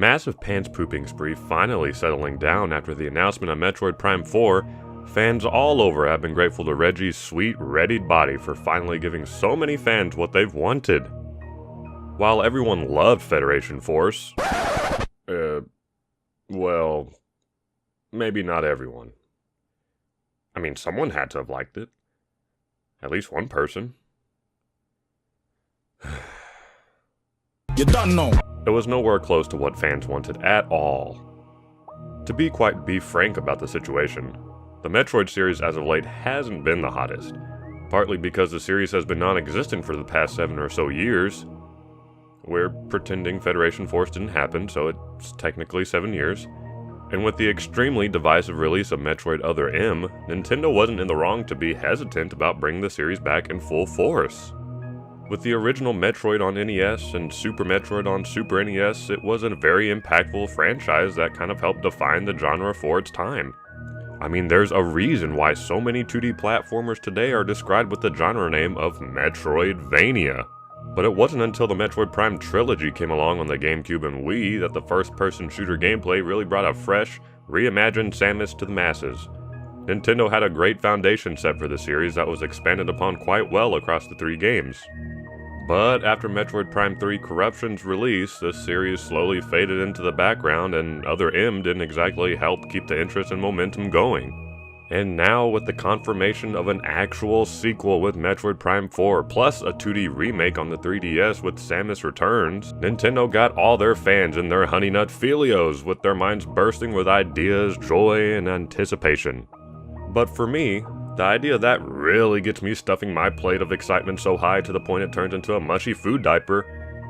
massive pants-pooping spree finally settling down after the announcement of Metroid Prime 4, fans all over have been grateful to Reggie's sweet, readied body for finally giving so many fans what they've wanted. While everyone loved Federation Force, well, maybe not everyone. I mean, someone had to have liked it. At least one person. You done know. It was nowhere close to what fans wanted at all. To be quite frank about the situation, the Metroid series as of late hasn't been the hottest, partly because the series has been non-existent for the past 7 or so years. We're pretending Federation Force didn't happen, so it's technically 7 years. And with the extremely divisive release of Metroid Other M, Nintendo wasn't in the wrong to be hesitant about bringing the series back in full force. With the original Metroid on NES and Super Metroid on Super NES, it was a very impactful franchise that kind of helped define the genre for its time. I mean, there's a reason why so many 2D platformers today are described with the genre name of Metroidvania. But it wasn't until the Metroid Prime trilogy came along on the GameCube and Wii that the first-person shooter gameplay really brought a fresh, reimagined Samus to the masses. Nintendo had a great foundation set for the series that was expanded upon quite well across the 3 games. But after Metroid Prime 3 Corruption's release, the series slowly faded into the background, and Other M didn't exactly help keep the interest and momentum going. And now, with the confirmation of an actual sequel with Metroid Prime 4, plus a 2D remake on the 3DS with Samus Returns, Nintendo got all their fans in their honey nut filios, with their minds bursting with ideas, joy, and anticipation. But for me, the idea that really gets me stuffing my plate of excitement so high to the point it turns into a mushy food diaper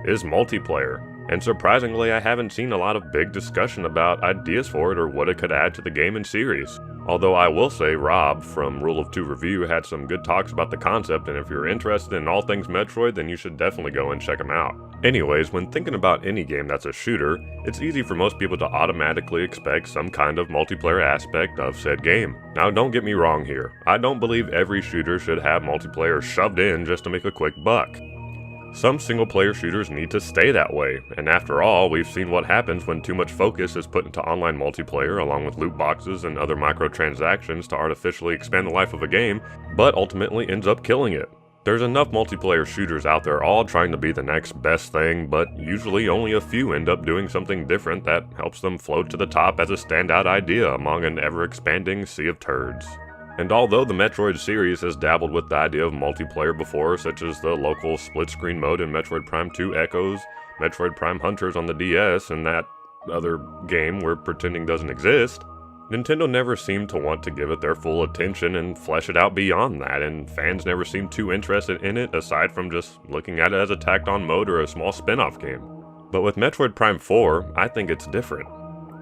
is multiplayer. And surprisingly, I haven't seen a lot of big discussion about ideas for it or what it could add to the game and series. Although I will say Rob from Rule of 2 Review had some good talks about the concept, and if you're interested in all things Metroid, then you should definitely go and check them out. Anyways, when thinking about any game that's a shooter, it's easy for most people to automatically expect some kind of multiplayer aspect of said game. Now don't get me wrong here, I don't believe every shooter should have multiplayer shoved in just to make a quick buck. Some single-player shooters need to stay that way, and after all, we've seen what happens when too much focus is put into online multiplayer along with loot boxes and other microtransactions to artificially expand the life of a game, but ultimately ends up killing it. There's enough multiplayer shooters out there all trying to be the next best thing, but usually only a few end up doing something different that helps them float to the top as a standout idea among an ever-expanding sea of turds. And although the Metroid series has dabbled with the idea of multiplayer before, such as the local split-screen mode in Metroid Prime 2 Echoes, Metroid Prime Hunters on the DS, and that other game we're pretending doesn't exist, Nintendo never seemed to want to give it their full attention and flesh it out beyond that, and fans never seemed too interested in it aside from just looking at it as a tacked-on mode or a small spin-off game. But with Metroid Prime 4, I think it's different.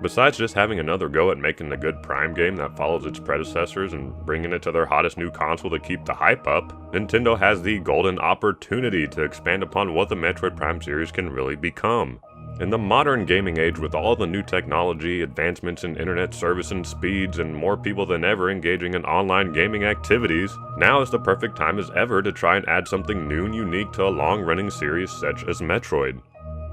Besides just having another go at making a good Prime game that follows its predecessors and bringing it to their hottest new console to keep the hype up, Nintendo has the golden opportunity to expand upon what the Metroid Prime series can really become. In the modern gaming age, with all the new technology, advancements in internet service and speeds, and more people than ever engaging in online gaming activities, now is the perfect time as ever to try and add something new and unique to a long-running series such as Metroid.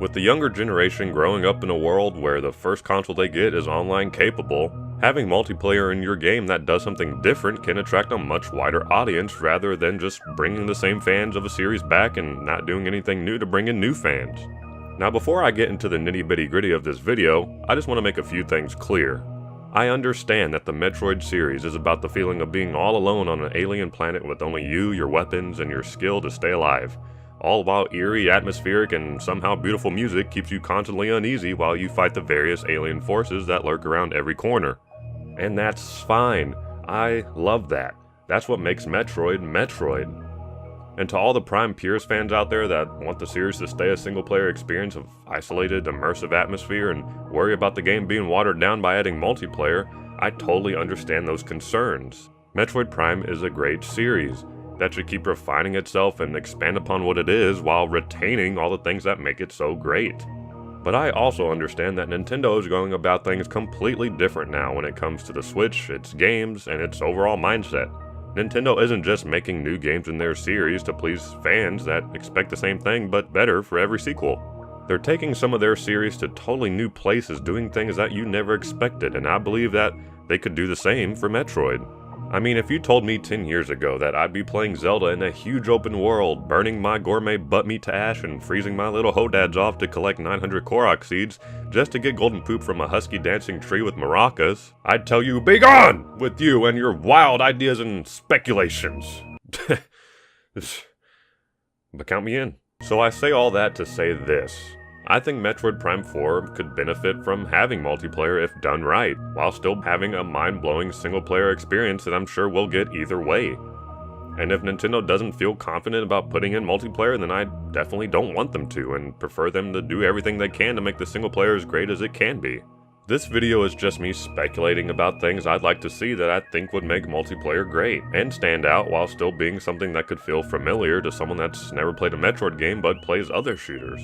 With the younger generation growing up in a world where the first console they get is online capable, having multiplayer in your game that does something different can attract a much wider audience rather than just bringing the same fans of a series back and not doing anything new to bring in new fans. Now before I get into the nitty gritty of this video, I just want to make a few things clear. I understand that the Metroid series is about the feeling of being all alone on an alien planet with only you, your weapons, and your skill to stay alive. All while eerie, atmospheric, and somehow beautiful music keeps you constantly uneasy while you fight the various alien forces that lurk around every corner. And that's fine. I love that. That's what makes Metroid, Metroid. And to all the Prime Purist fans out there that want the series to stay a single-player experience of isolated, immersive atmosphere and worry about the game being watered down by adding multiplayer, I totally understand those concerns. Metroid Prime is a great series that should keep refining itself and expand upon what it is while retaining all the things that make it so great. But I also understand that Nintendo is going about things completely different now when it comes to the Switch, its games, and its overall mindset. Nintendo isn't just making new games in their series to please fans that expect the same thing but better for every sequel. They're taking some of their series to totally new places, doing things that you never expected, and I believe that they could do the same for Metroid. I mean, if you told me 10 years ago that I'd be playing Zelda in a huge open world, burning my gourmet butt meat to ash and freezing my little hodads off to collect 900 Korok seeds just to get golden poop from a husky dancing tree with maracas, I'd tell you, be gone with you and your wild ideas and speculations. But count me in. So I say all that to say this. I think Metroid Prime 4 could benefit from having multiplayer if done right, while still having a mind-blowing single-player experience that I'm sure we'll get either way. And if Nintendo doesn't feel confident about putting in multiplayer, then I definitely don't want them to, and prefer them to do everything they can to make the single-player as great as it can be. This video is just me speculating about things I'd like to see that I think would make multiplayer great, and stand out while still being something that could feel familiar to someone that's never played a Metroid game but plays other shooters.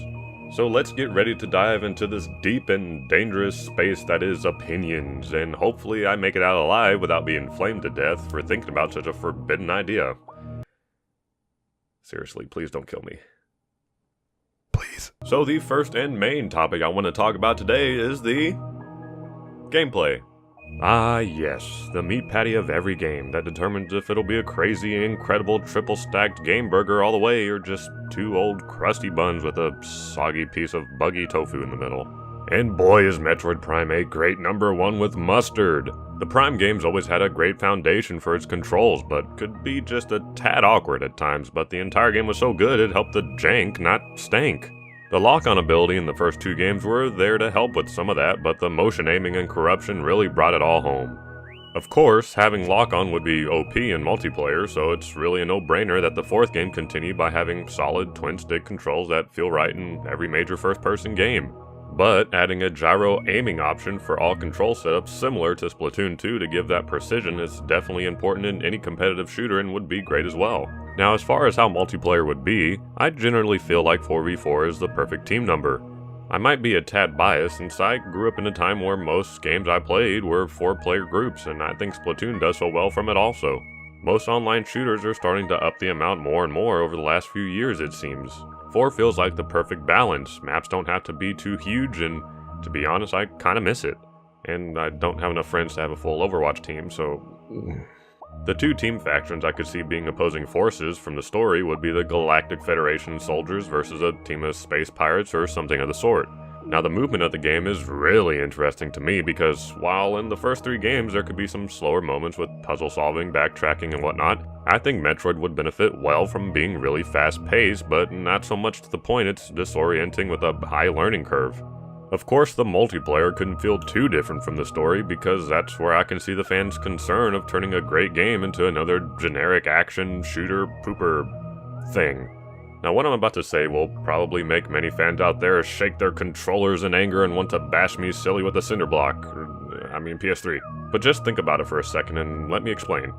So let's get ready to dive into this deep and dangerous space that is opinions, and hopefully I make it out alive without being flamed to death for thinking about such a forbidden idea. Seriously, please don't kill me. Please. So the first and main topic I want to talk about today is the gameplay. Ah yes, the meat patty of every game that determines if it'll be a crazy, incredible, triple-stacked game burger all the way, or just two old crusty buns with a soggy piece of buggy tofu in the middle. And boy is Metroid Prime a great number one with mustard. The Prime games always had a great foundation for its controls, but could be just a tad awkward at times, but the entire game was so good it helped the jank not stank. The lock-on ability in the first two games were there to help with some of that, but the motion aiming and corruption really brought it all home. Of course, having lock-on would be OP in multiplayer, so it's really a no-brainer that the fourth game continued by having solid twin-stick controls that feel right in every major first-person game. But adding a gyro aiming option for all control setups similar to Splatoon 2 to give that precision is definitely important in any competitive shooter and would be great as well. Now, as far as how multiplayer would be, I generally feel like 4v4 is the perfect team number. I might be a tad biased since I grew up in a time where most games I played were 4-player groups, and I think Splatoon does so well from it also. Most online shooters are starting to up the amount more and more over the last few years, it seems. 4 feels like the perfect balance. Maps don't have to be too huge, and to be honest, I kinda miss it. And I don't have enough friends to have a full Overwatch team, so... The two team factions I could see being opposing forces from the story would be the Galactic Federation soldiers versus a team of space pirates or something of the sort. Now the movement of the game is really interesting to me because while in the first 3 games there could be some slower moments with puzzle solving, backtracking and whatnot, I think Metroid would benefit well from being really fast paced, but not so much to the point it's disorienting with a high learning curve. Of course, the multiplayer couldn't feel too different from the story because that's where I can see the fans' concern of turning a great game into another generic action shooter pooper thing. Now what I'm about to say will probably make many fans out there shake their controllers in anger and want to bash me silly with a cinder block. PS3. But just think about it for a second and let me explain.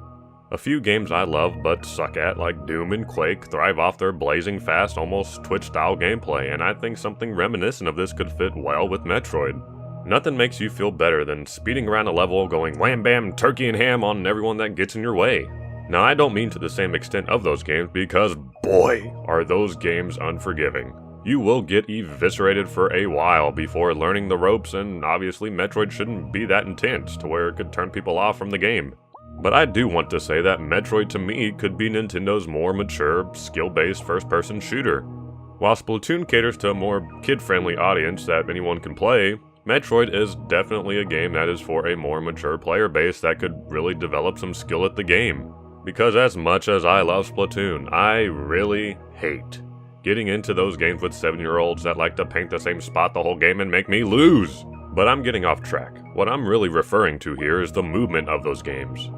A few games I love but suck at, like Doom and Quake, thrive off their blazing fast, almost Twitch-style gameplay, and I think something reminiscent of this could fit well with Metroid. Nothing makes you feel better than speeding around a level going wham bam turkey and ham on everyone that gets in your way. Now I don't mean to the same extent of those games because boy, are those games unforgiving. You will get eviscerated for a while before learning the ropes, and obviously Metroid shouldn't be that intense to where it could turn people off from the game. But I do want to say that Metroid to me could be Nintendo's more mature, skill-based first-person shooter. While Splatoon caters to a more kid-friendly audience that anyone can play, Metroid is definitely a game that is for a more mature player base that could really develop some skill at the game. Because as much as I love Splatoon, I really hate getting into those games with 7-year-olds that like to paint the same spot the whole game and make me lose. But I'm getting off track. What I'm really referring to here is the movement of those games.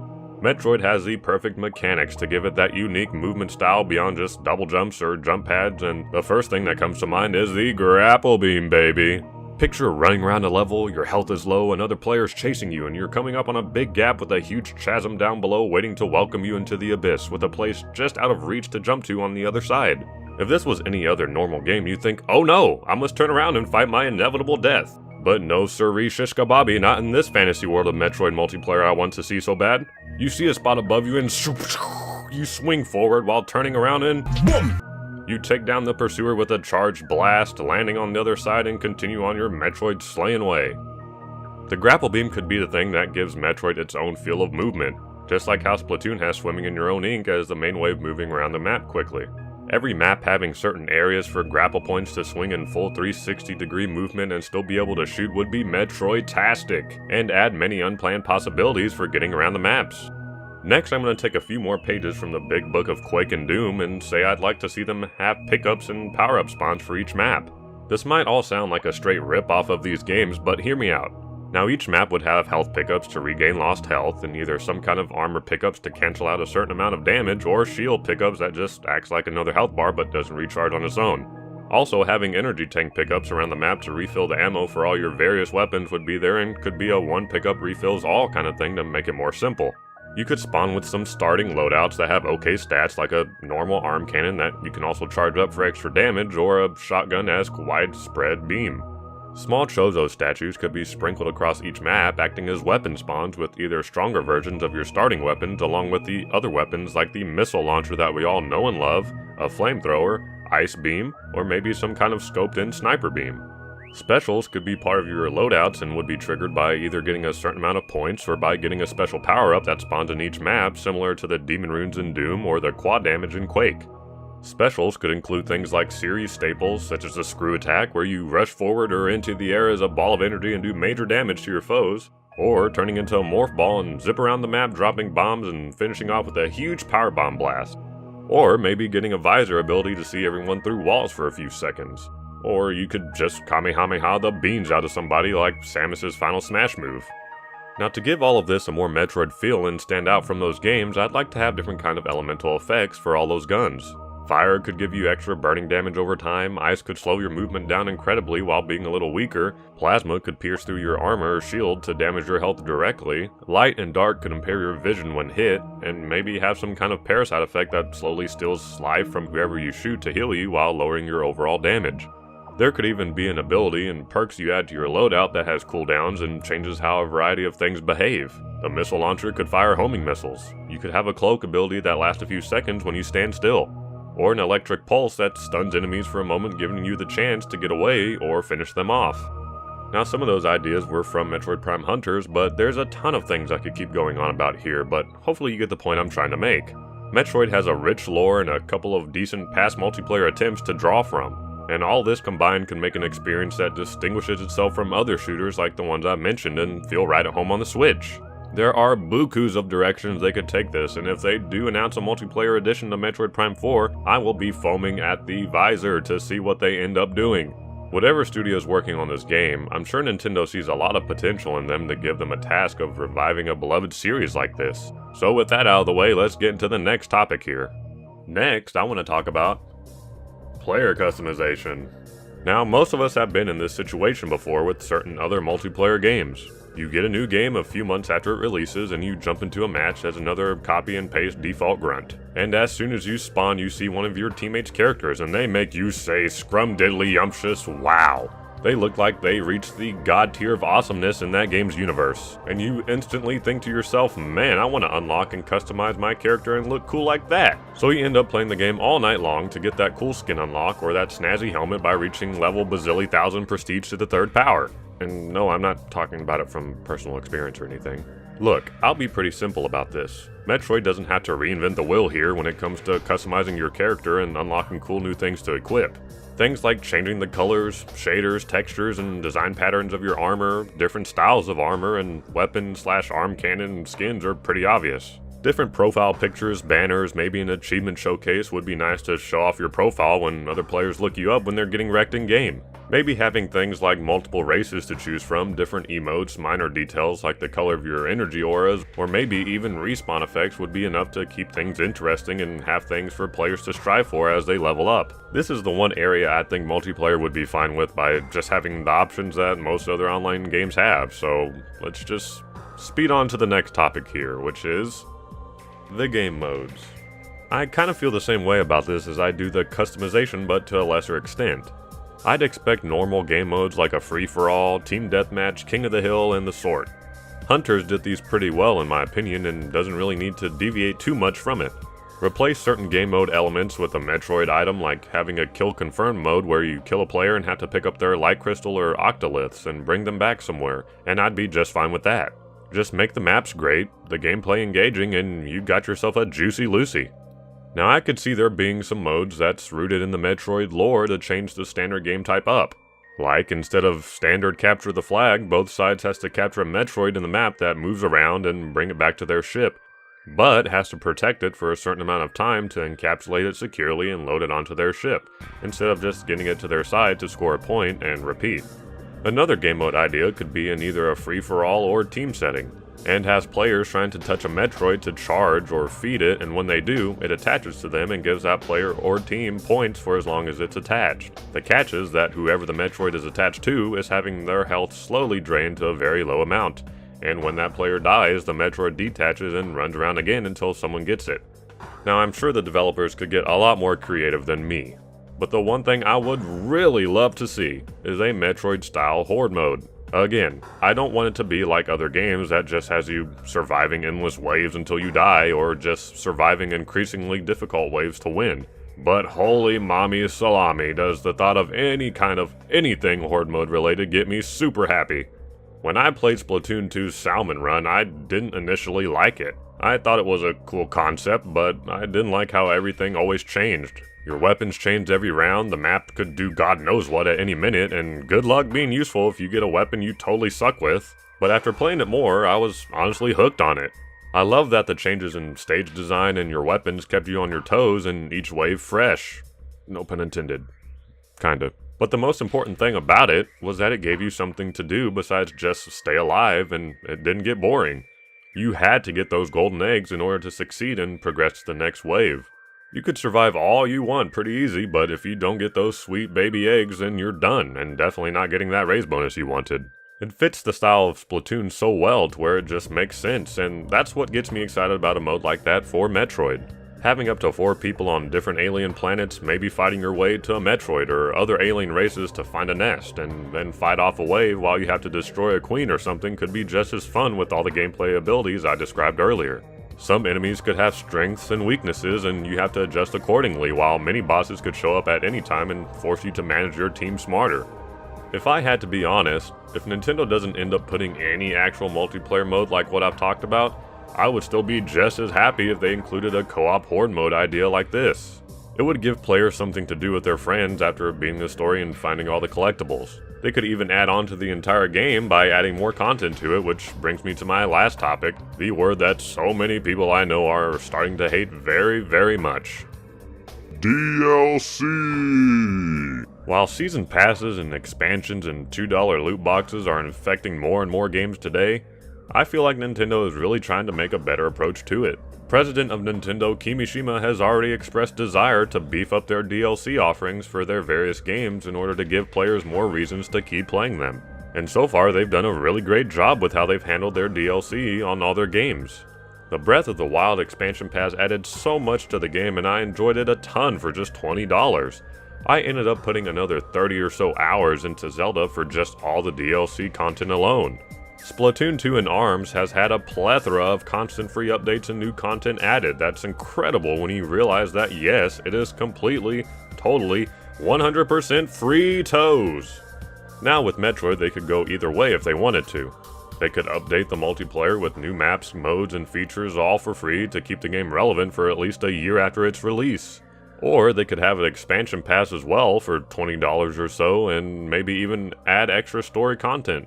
Metroid has the perfect mechanics to give it that unique movement style beyond just double jumps or jump pads, and the first thing that comes to mind is the grapple beam, baby. Picture running around a level, your health is low, and other players chasing you, and you're coming up on a big gap with a huge chasm down below waiting to welcome you into the abyss, with a place just out of reach to jump to on the other side. If this was any other normal game, you'd think, oh no, I must turn around and fight my inevitable death. But no siree shish kababi, not in this fantasy world of Metroid multiplayer I want to see so bad. You see a spot above you and you swing forward while turning around and boom! You take down the pursuer with a charged blast, landing on the other side and continue on your Metroid slaying way. The grapple beam could be the thing that gives Metroid its own feel of movement, just like how Splatoon has swimming in your own ink as the main way of moving around the map quickly. Every map having certain areas for grapple points to swing in full 360-degree movement and still be able to shoot would be Metroid-tastic, and add many unplanned possibilities for getting around the maps. Next, I'm going to take a few more pages from the big book of Quake and Doom and say I'd like to see them have pickups and power-up spawns for each map. This might all sound like a straight rip-off of these games, but hear me out. Now each map would have health pickups to regain lost health, and either some kind of armor pickups to cancel out a certain amount of damage, or shield pickups that just acts like another health bar but doesn't recharge on its own. Also, having energy tank pickups around the map to refill the ammo for all your various weapons would be there and could be a one pickup refills all kind of thing to make it more simple. You could spawn with some starting loadouts that have okay stats like a normal arm cannon that you can also charge up for extra damage, or a shotgun-esque widespread beam. Small Chozo statues could be sprinkled across each map, acting as weapon spawns with either stronger versions of your starting weapons along with the other weapons like the missile launcher that we all know and love, a flamethrower, ice beam, or maybe some kind of scoped-in sniper beam. Specials could be part of your loadouts and would be triggered by either getting a certain amount of points or by getting a special power-up that spawns in each map, similar to the Demon Runes in Doom or the Quad Damage in Quake. Specials could include things like series staples, such as the Screw Attack, where you rush forward or into the air as a ball of energy and do major damage to your foes, or turning into a morph ball and zip around the map dropping bombs and finishing off with a huge power bomb blast. Or maybe getting a visor ability to see everyone through walls for a few seconds. Or you could just Kamehameha the beans out of somebody like Samus's final smash move. Now to give all of this a more Metroid feel and stand out from those games, I'd like to have different kind of elemental effects for all those guns. Fire could give you extra burning damage over time, ice could slow your movement down incredibly while being a little weaker, plasma could pierce through your armor or shield to damage your health directly, light and dark could impair your vision when hit, and maybe have some kind of parasite effect that slowly steals life from whoever you shoot to heal you while lowering your overall damage. There could even be an ability and perks you add to your loadout that has cooldowns and changes how a variety of things behave. A missile launcher could fire homing missiles. You could have a cloak ability that lasts a few seconds when you stand still. Or an electric pulse that stuns enemies for a moment, giving you the chance to get away or finish them off. Now some of those ideas were from Metroid Prime Hunters, but there's a ton of things I could keep going on about here, but hopefully you get the point I'm trying to make. Metroid has a rich lore and a couple of decent past multiplayer attempts to draw from. And all this combined can make an experience that distinguishes itself from other shooters like the ones I've mentioned and feel right at home on the Switch. There are bukus of directions they could take this, and if they do announce a multiplayer edition to Metroid Prime 4, I will be foaming at the visor to see what they end up doing. Whatever studio's working on this game, I'm sure Nintendo sees a lot of potential in them to give them a task of reviving a beloved series like this. So with that out of the way, let's get into the next topic here. Next, I want to talk about player customization. Now, most of us have been in this situation before with certain other multiplayer games. You get a new game a few months after it releases and you jump into a match as another copy and paste default grunt. And as soon as you spawn, you see one of your teammates' characters and they make you say scrum-diddly-yumptious wow. They look like they reached the god tier of awesomeness in that game's universe. And you instantly think to yourself, man, I want to unlock and customize my character and look cool like that. So you end up playing the game all night long to get that cool skin unlock or that snazzy helmet by reaching level bazilli thousand prestige to the third power. And no, I'm not talking about it from personal experience or anything. Look, I'll be pretty simple about this. Metroid doesn't have to reinvent the wheel here when it comes to customizing your character and unlocking cool new things to equip. Things like changing the colors, shaders, textures, and design patterns of your armor, different styles of armor, and weapon/arm cannon and skins are pretty obvious. Different profile pictures, banners, maybe an achievement showcase would be nice to show off your profile when other players look you up when they're getting wrecked in game. Maybe having things like multiple races to choose from, different emotes, minor details like the color of your energy auras, or maybe even respawn effects would be enough to keep things interesting and have things for players to strive for as they level up. This is the one area I think multiplayer would be fine with by just having the options that most other online games have, so let's just speed on to the next topic here, which is the game modes. I kind of feel the same way about this as I do the customization, but to a lesser extent. I'd expect normal game modes like a free-for-all, team deathmatch, king of the hill, and the sort. Hunters did these pretty well in my opinion and doesn't really need to deviate too much from it. Replace certain game mode elements with a Metroid item, like having a kill confirmed mode where you kill a player and have to pick up their light crystal or octoliths and bring them back somewhere, and I'd be just fine with that. Just make the maps great, the gameplay engaging, and you got yourself a Juicy Lucy. Now I could see there being some modes that's rooted in the Metroid lore to change the standard game type up. Like, instead of standard capture the flag, both sides has to capture a Metroid in the map that moves around and bring it back to their ship, but has to protect it for a certain amount of time to encapsulate it securely and load it onto their ship, instead of just getting it to their side to score a point and repeat. Another game mode idea could be in either a free-for-all or team setting, and has players trying to touch a Metroid to charge or feed it, and when they do, it attaches to them and gives that player or team points for as long as it's attached. The catch is that whoever the Metroid is attached to is having their health slowly drained to a very low amount, and when that player dies, the Metroid detaches and runs around again until someone gets it. Now I'm sure the developers could get a lot more creative than me, but the one thing I would really love to see is a Metroid-style horde mode. Again, I don't want it to be like other games that just has you surviving endless waves until you die, or just surviving increasingly difficult waves to win. But holy mommy salami, does the thought of any kind of anything horde mode related get me super happy. When I played Splatoon 2's Salmon Run, I didn't initially like it. I thought it was a cool concept, but I didn't like how everything always changed. Your weapons changed every round, the map could do God knows what at any minute, and good luck being useful if you get a weapon you totally suck with. But after playing it more, I was honestly hooked on it. I love that the changes in stage design and your weapons kept you on your toes and each wave fresh. No pun intended. Kinda. But the most important thing about it was that it gave you something to do besides just stay alive, and it didn't get boring. You had to get those golden eggs in order to succeed and progress to the next wave. You could survive all you want pretty easy, but if you don't get those sweet baby eggs, then you're done, and definitely not getting that raise bonus you wanted. It fits the style of Splatoon so well to where it just makes sense, and that's what gets me excited about a mode like that for Metroid. Having up to 4 people on different alien planets, maybe fighting your way to a Metroid or other alien races to find a nest, and then fight off a wave while you have to destroy a queen or something could be just as fun with all the gameplay abilities I described earlier. Some enemies could have strengths and weaknesses, and you have to adjust accordingly, while many bosses could show up at any time and force you to manage your team smarter. If I had to be honest, if Nintendo doesn't end up putting any actual multiplayer mode like what I've talked about, I would still be just as happy if they included a co-op horde mode idea like this. It would give players something to do with their friends after beating the story and finding all the collectibles. They could even add on to the entire game by adding more content to it, which brings me to my last topic, the word that so many people I know are starting to hate very, very much. DLC! While season passes and expansions and $2 loot boxes are infecting more and more games today, I feel like Nintendo is really trying to make a better approach to it. President of Nintendo Kimishima has already expressed desire to beef up their DLC offerings for their various games in order to give players more reasons to keep playing them. And so far they've done a really great job with how they've handled their DLC on all their games. The Breath of the Wild expansion pass added so much to the game, and I enjoyed it a ton for just $20. I ended up putting another 30 or so hours into Zelda for just all the DLC content alone. Splatoon 2 and ARMS has had a plethora of constant free updates and new content added. That's incredible when you realize that yes, it is completely, totally, 100% free toes. Now with Metroid they could go either way if they wanted to. They could update the multiplayer with new maps, modes, and features all for free to keep the game relevant for at least a year after its release. Or they could have an expansion pass as well for $20 or so and maybe even add extra story content.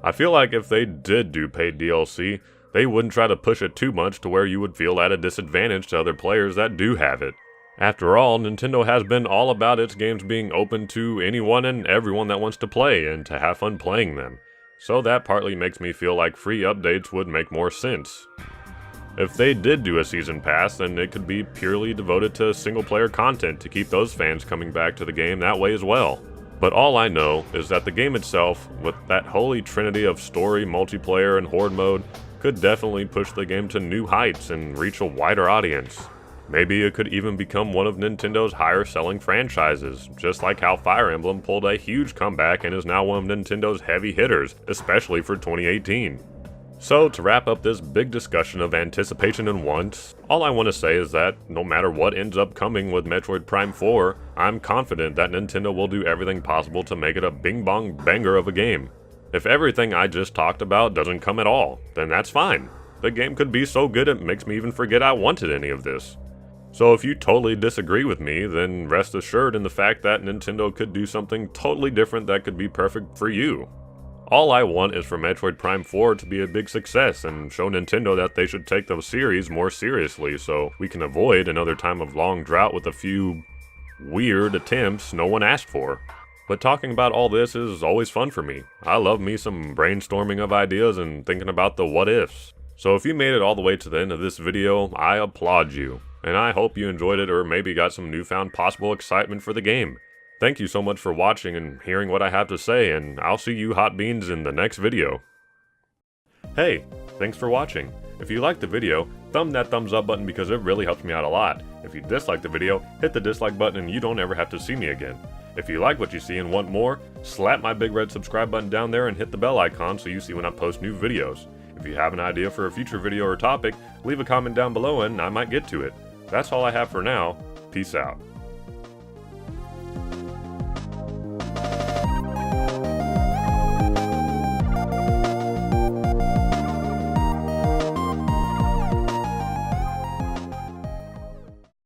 I feel like if they did do paid DLC, they wouldn't try to push it too much to where you would feel at a disadvantage to other players that do have it. After all, Nintendo has been all about its games being open to anyone and everyone that wants to play and to have fun playing them. So that partly makes me feel like free updates would make more sense. If they did do a season pass, then it could be purely devoted to single player content to keep those fans coming back to the game that way as well. But all I know is that the game itself, with that holy trinity of story, multiplayer, and horde mode, could definitely push the game to new heights and reach a wider audience. Maybe it could even become one of Nintendo's higher selling franchises, just like how Fire Emblem pulled a huge comeback and is now one of Nintendo's heavy hitters, especially for 2018. So, to wrap up this big discussion of anticipation and want, all I want to say is that no matter what ends up coming with Metroid Prime 4, I'm confident that Nintendo will do everything possible to make it a bing-bong banger of a game. If everything I just talked about doesn't come at all, then that's fine. The game could be so good it makes me even forget I wanted any of this. So if you totally disagree with me, then rest assured in the fact that Nintendo could do something totally different that could be perfect for you. All I want is for Metroid Prime 4 to be a big success and show Nintendo that they should take the series more seriously so we can avoid another time of long drought with a few weird attempts no one asked for. But talking about all this is always fun for me. I love me some brainstorming of ideas and thinking about the what ifs. So if you made it all the way to the end of this video, I applaud you. And I hope you enjoyed it or maybe got some newfound possible excitement for the game. Thank you so much for watching and hearing what I have to say, and I'll see you hot beans in the next video. Hey, thanks for watching. If you liked the video, thumb that thumbs up button because it really helps me out a lot. If you disliked the video, hit the dislike button and you don't ever have to see me again. If you like what you see and want more, slap my big red subscribe button down there and hit the bell icon so you see when I post new videos. If you have an idea for a future video or topic, leave a comment down below and I might get to it. That's all I have for now. Peace out.